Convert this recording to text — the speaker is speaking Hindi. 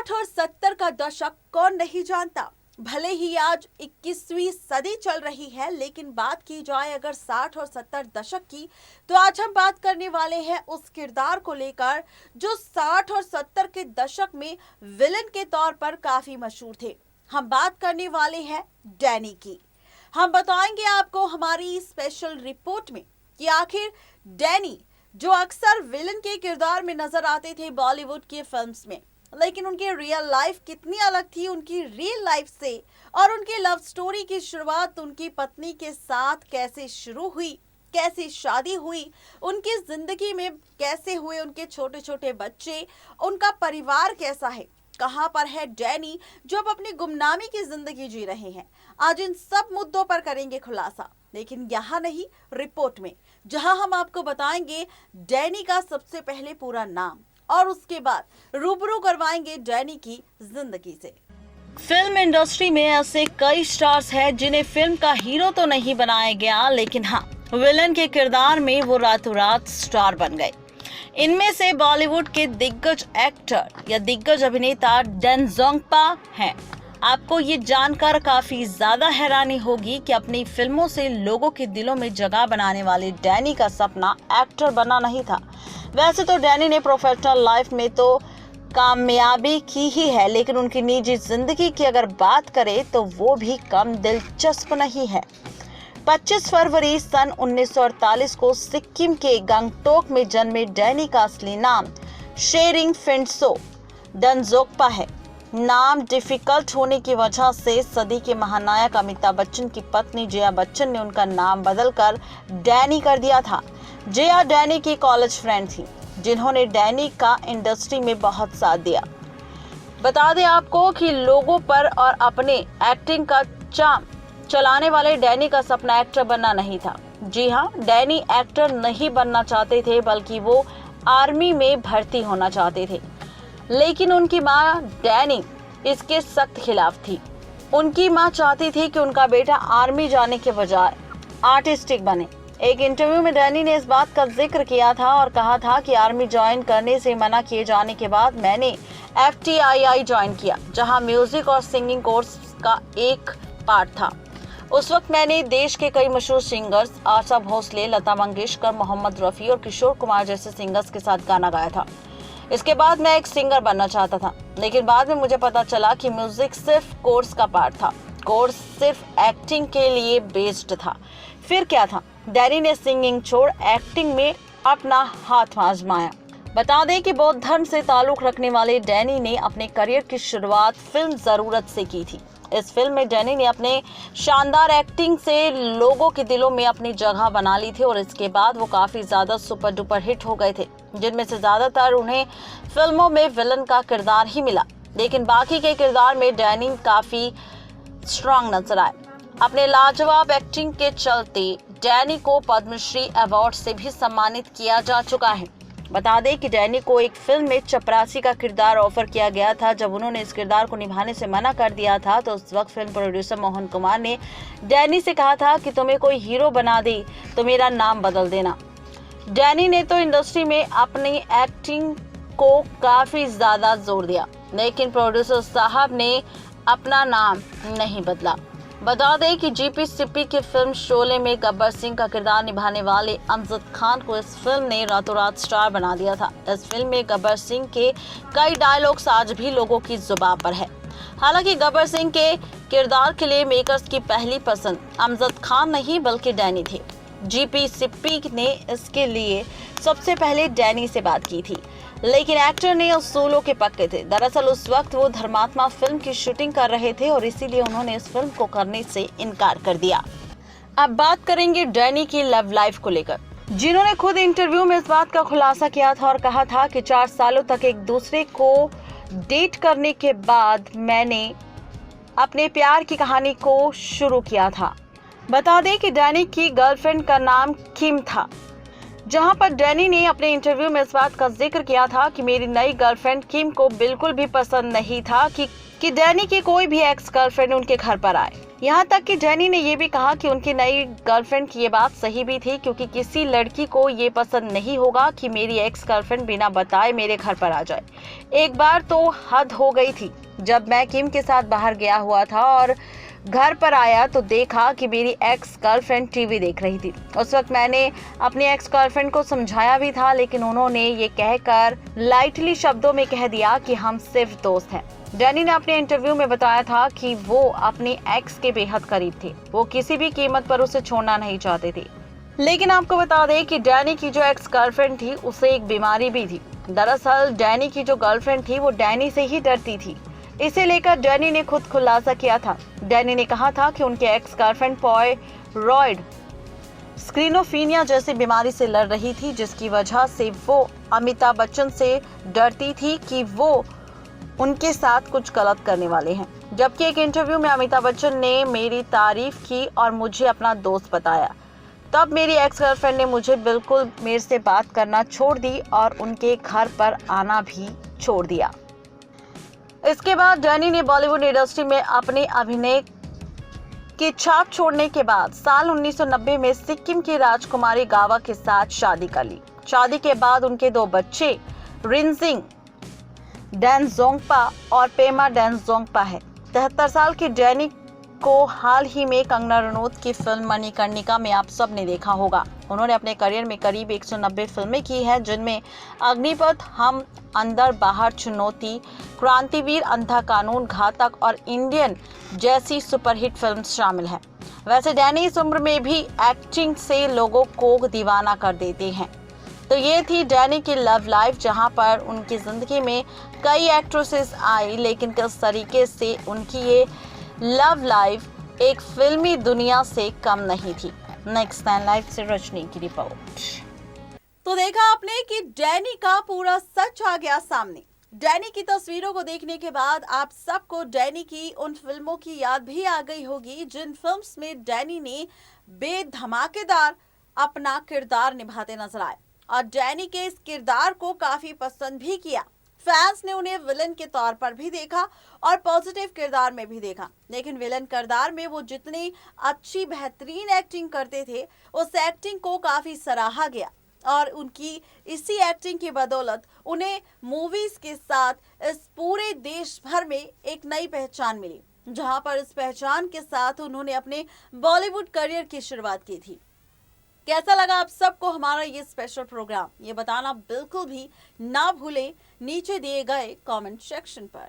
60 और 70 का दशक कौन नहीं जानता। भले ही आज 21वीं सदी चल रही है, लेकिन बात की जाए अगर 60 और 70 दशक की, तो आज हम बात करने वाले हैं उस किरदार को लेकर जो 60 और 70 के दशक में विलन के तौर पर काफी मशहूर थे। हम बात करने वाले हैं डैनी की। हम बताएंगे आपको हमारी स्पेशल रिपोर्ट में कि आखिर डैनी जो अक्सर विलन के किरदार में नजर आते थे बॉलीवुड की फिल्म्स में, लेकिन उनकी रियल लाइफ कितनी अलग थी उनकी रियल लाइफ से, और उनकी लव स्टोरी की शुरुआत उनकी पत्नी के साथ कैसे शुरू हुई, कैसे शादी हुई, उनकी जिंदगी में कैसे हुए उनके छोटे छोटे बच्चे, उनका परिवार कैसा है, कहां पर है डैनी जो अब अपनी गुमनामी की जिंदगी जी रहे हैं। आज इन सब मुद्दों पर करेंगे खुलासा, लेकिन यहाँ नहीं, रिपोर्ट में, जहां हम आपको बताएंगे डैनी का सबसे पहले पूरा नाम और उसके बाद रूबरू करवाएंगे डैनी की जिंदगी से। फिल्म इंडस्ट्री में ऐसे कई स्टार्स हैं जिन्हें फिल्म का हीरो तो नहीं बनाया गया, लेकिन हाँ, विलन के किरदार में वो रातों रात स्टार बन गए। इनमें से बॉलीवुड के दिग्गज एक्टर या दिग्गज अभिनेता डैन जोंगपा हैं। आपको ये जानकर काफी ज्यादा हैरानी होगी कि अपनी फिल्मों से लोगों के दिलों में जगह बनाने वाले डैनी का सपना एक्टर बनना नहीं था। वैसे तो डैनी ने प्रोफेशनल लाइफ में तो कामयाबी की ही है, लेकिन उनकी निजी जिंदगी की अगर बात करें तो वो भी कम दिलचस्प नहीं है। 25 फरवरी सन 1948 को सिक्किम के गंगटोक में जन्मे डैनी का असली नाम शेरिंग फिंटसो डनजोंगपा है। नाम डिफिकल्ट होने की वजह से सदी के महानायक अमिताभ बच्चन की पत्नी जया बच्चन ने उनका नाम बदलकर डैनी कर दिया था। जया डैनी की कॉलेज फ्रेंड थी, जिन्होंने डैनी का इंडस्ट्री में बहुत साथ दिया। बता दें आपको कि लोगों पर और अपने एक्टिंग का चाम चलाने वाले डैनी का सपना एक्टर बनना नहीं था। जी हाँ, डैनी एक्टर नहीं बनना चाहते थे, बल्कि वो आर्मी में भर्ती होना चाहते थे। लेकिन उनकी मां डैनी इसके सख्त खिलाफ थी। उनकी मां चाहती थी कि उनका बेटा आर्मी जाने के बजाय आर्टिस्टिक बने। एक इंटरव्यू में डैनी ने इस बात का जिक्र किया था और कहा था कि आर्मी ज्वाइन करने से मना किए जाने के बाद मैंने FTII ज्वाइन किया, जहां म्यूजिक और सिंगिंग कोर्स का एक पार्ट था। उस वक्त मैंने देश के कई मशहूर सिंगर्स आशा भोसले, लता मंगेशकर, मोहम्मद रफ़ी और किशोर कुमार जैसे सिंगर्स के साथ गाना गाया था। इसके बाद मैं एक सिंगर बनना चाहता था, लेकिन बाद में मुझे पता चला कि म्यूजिक सिर्फ कोर्स का पार्ट था, कोर्स सिर्फ एक्टिंग के लिए बेस्ड था। फिर क्या था, डैनी ने सिंगिंग छोड़ एक्टिंग में अपना हाथ आजमाया। बता दें कि बौद्ध धर्म से ताल्लुक रखने वाले डैनी ने अपने करियर की शुरुआत फिल्म जरूरत से की थी। इस फिल्म में डैनी ने अपने शानदार एक्टिंग से लोगों के दिलों में अपनी जगह बना ली थी और इसके बाद वो काफी ज्यादा सुपर डुपर हिट हो गए थे, जिनमें से ज्यादातर उन्हें फिल्मों में विलन का किरदार ही मिला। लेकिन बाकी के किरदार में डैनी काफी स्ट्रांग नजर आए। अपने लाजवाब एक्टिंग के चलते डैनी को पद्मश्री अवार्ड से भी सम्मानित किया जा चुका है। बता दें कि डैनी को एक फिल्म में चपरासी का किरदार ऑफर किया गया था। जब उन्होंने इस किरदार को निभाने से मना कर दिया था, तो उस वक्त फिल्म प्रोड्यूसर मोहन कुमार ने डैनी से कहा था कि तुम्हें कोई हीरो बना दे तो मेरा नाम बदल देना। डैनी ने तो इंडस्ट्री में अपनी एक्टिंग को काफी ज्यादा जोर दिया, लेकिन प्रोड्यूसर साहब ने अपना नाम नहीं बदला। बता दें कि जीपी सिप्पी की फिल्म शोले में गब्बर सिंह का किरदार निभाने वाले अमजद खान को इस फिल्म ने रातों रात स्टार बना दिया था। इस फिल्म में गब्बर सिंह के कई डायलॉग्स आज भी लोगों की जुबान पर है। हालांकि गब्बर सिंह के किरदार के लिए मेकर्स की पहली पसंद अमजद खान नहीं बल्कि डैनी थे। जीपी सिप्पी ने इसके लिए सबसे पहले डैनी से बात की थी, लेकिन एक्टर ने उसूलों के पक्के थे। दरअसल उस वक्त वो धर्मात्मा फिल्म की शूटिंग कर रहे थे और इसीलिए उन्होंने इस फिल्म को करने से इनकार कर दिया। अब बात करेंगे डैनी की लव लाइफ को लेकर, जिन्होंने खुद इंटरव्यू में इस बात का खुलासा किया था और कहा था कि 4 सालों तक एक दूसरे को डेट करने के बाद मैंने अपने प्यार की कहानी को शुरू किया था। बता दें कि डैनी की गर्लफ्रेंड का नाम किम था, जहां पर डैनी ने अपने इंटरव्यू में इस बात का जिक्र किया था कि मेरी नई गर्लफ्रेंड किम को बिल्कुल भी पसंद नहीं था कि डैनी की कोई भी एक्स गर्लफ्रेंड उनके घर पर आए। यहाँ तक कि डैनी ने ये भी कहा कि उनकी नई गर्लफ्रेंड की ये बात सही भी थी, क्योंकि किसी लड़की को ये पसंद नहीं होगा कि मेरी एक्स गर्लफ्रेंड बिना बताए मेरे घर पर आ जाए। एक बार तो हद हो गई थी, जब मैं किम के साथ बाहर गया हुआ था और घर पर आया तो देखा कि मेरी एक्स गर्लफ्रेंड टीवी देख रही थी। उस वक्त मैंने अपनी एक्स गर्लफ्रेंड को समझाया भी था, लेकिन उन्होंने ये कहकर लाइटली शब्दों में कह दिया कि हम सिर्फ दोस्त हैं। डैनी ने अपने इंटरव्यू में बताया था कि वो अपनी एक्स के बेहद करीब थे, वो किसी भी कीमत पर उसे छोड़ना नहीं चाहते थे। लेकिन आपको बता दें कि डैनी की जो एक्स गर्लफ्रेंड थी उसे एक बीमारी भी थी। दरअसल डैनी की जो गर्लफ्रेंड थी वो डैनी से ही डरती थी। इसे लेकर डैनी ने खुद खुलासा किया था। डैनी ने कहा था कि उनके एक्स गर्लफ्रेंड थायराइड स्क्रीनोफीनिया जैसी बीमारी से लड़ रही थी, जिसकी वजह से वो अमिताभ बच्चन से डरती थी कि वो उनके साथ कुछ गलत करने वाले हैं। जबकि एक इंटरव्यू में अमिताभ बच्चन ने मेरी तारीफ की और मुझे अपना दोस्त बताया। तब मेरी एक्स गर्लफ्रेंड ने मुझे बिल्कुल मेरे से बात करना छोड़ दी और उनके घर पर आना भी छोड़ दिया। इसके बाद डैनी ने बॉलीवुड इंडस्ट्री में अपने अभिनय की छाप छोड़ने के बाद साल 1990 में सिक्किम की राजकुमारी गावा के साथ शादी कर ली। शादी के बाद उनके 2 बच्चे रिनजिंग डेनजोंगपा और पेमा डेनजोंगपा है। 73 साल की डैनी को हाल ही में कंगना रनौत की फिल्म मणिकर्णिका में आप सब ने देखा होगा। उन्होंने अपने करियर में करीब 190 फिल्में की हैं, जिनमें अग्निपथ, हम, अंदर बाहर, चुनौती, क्रांतिवीर, अंधा कानून, घातक और इंडियन जैसी सुपरहिट फिल्म शामिल हैं। वैसे डैनी इस उम्र में भी एक्टिंग से लोगों को दीवाना कर देते हैं। तो ये थी डैनी की लव लाइफ, जहां पर उनकी जिंदगी में कई एक्ट्रेसेस आई, लेकिन किस तरीके से उनकी ये लव लाइफ एक फिल्मी दुनिया से कम नहीं थी। नेक्स्ट 9 लाइफ से रजनी की रिपोर्ट। तो देखा आपने कि डैनी का पूरा सच आ गया सामने। डैनी की तस्वीरों को देखने के बाद आप सबको डैनी की उन फिल्मों की याद भी आ गई होगी, जिन फिल्म्स में डैनी ने बेधमाकेदार अपना किरदार निभाते नजर आए और डैनी के इस किरदार को काफी पसंद भी किया। फैंस ने उन्हें विलन के तौर पर भी देखा और पॉजिटिव किरदार में भी देखा, लेकिन विलन किरदार में वो जितनी अच्छी बेहतरीन एक्टिंग करते थे, उस एक्टिंग को काफी सराहा गया और उनकी इसी एक्टिंग की बदौलत उन्हें मूवीज के साथ इस पूरे देश भर में एक नई पहचान मिली, जहां पर इस पहचान के साथ उन्होंने अपने बॉलीवुड करियर की शुरुआत की थी। कैसा लगा आप सबको हमारा ये स्पेशल प्रोग्राम, ये बताना बिल्कुल भी ना भूलें नीचे दिए गए कमेंट सेक्शन पर।